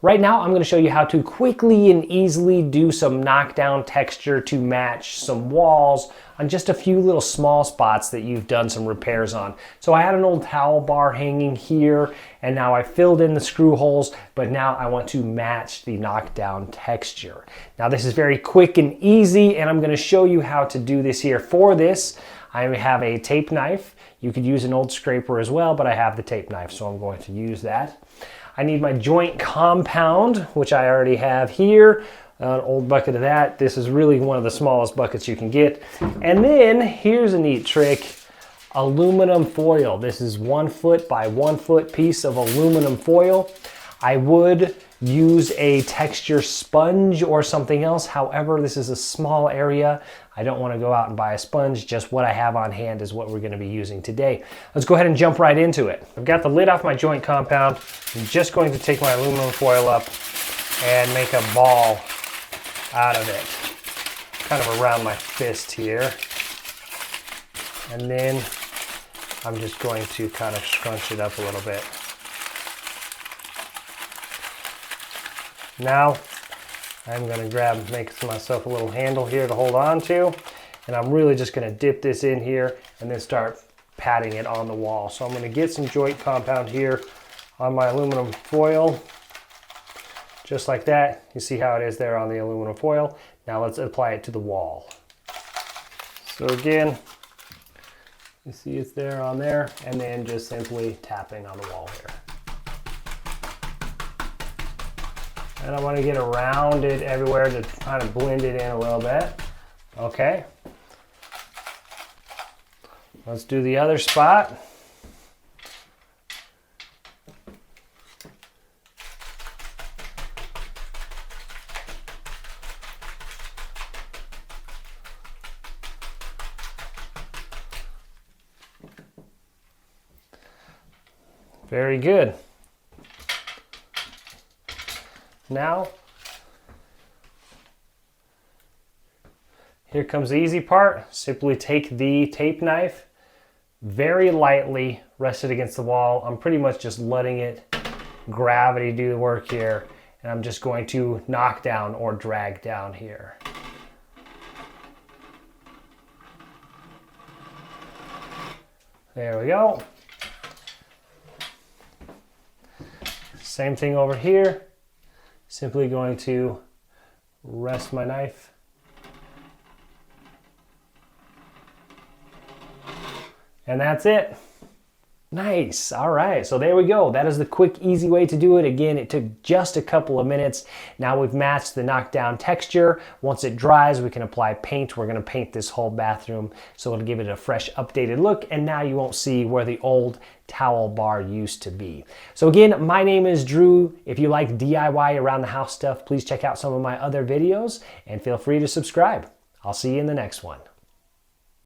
Right now, I'm going to show you how to quickly and easily do some knockdown texture to match some walls on just a few little small spots that you've done some repairs on. So I had an old towel bar hanging here, and now I filled in the screw holes, but now I want to match the knockdown texture. Now this is very quick and easy, and I'm going to show you how to do this here. For this, I have a tape knife. You could use an old scraper as well, but I have the tape knife, so I'm going to use that. I need my joint compound, which I already have here, an old bucket of that. This is really one of the smallest buckets you can get. And then here's a neat trick, aluminum foil. This is 1 foot by 1 foot piece of aluminum foil. I would use a texture sponge or something else. However, this is a small area. I don't want to go out and buy a sponge. Just what I have on hand is what we're going to be using today. Let's go ahead and jump right into it. I've got the lid off my joint compound. I'm just going to take my aluminum foil up and make a ball out of it, kind of around my fist here. And then I'm just going to kind of scrunch it up a little bit. Now, I'm going to make myself a little handle here to hold on to, and I'm really just going to dip this in here and then start patting it on the wall. So I'm going to get some joint compound here on my aluminum foil, just like that. You see how it is there on the aluminum foil. Now let's apply it to the wall. So again, you see it's there on there, and then just simply tapping on the wall here. And I want to get around it everywhere to kind of blend it in a little bit. Okay. Let's do the other spot. Very good. Now, here comes the easy part. Simply take the tape knife, very lightly rest it against the wall. I'm pretty much just letting it gravity do the work here, and I'm just going to knock down or drag down here. There we go. Same thing over here. Simply going to rest my knife. And that's it. Nice. All right. So there we go. That is the quick, easy way to do it. Again, it took just a couple of minutes. Now we've matched the knockdown texture. Once it dries, we can apply paint. We're going to paint this whole bathroom so it'll give it a fresh, updated look. And now you won't see where the old towel bar used to be. So again, my name is Drew. If you like DIY around the house stuff, please check out some of my other videos and feel free to subscribe. I'll see you in the next one.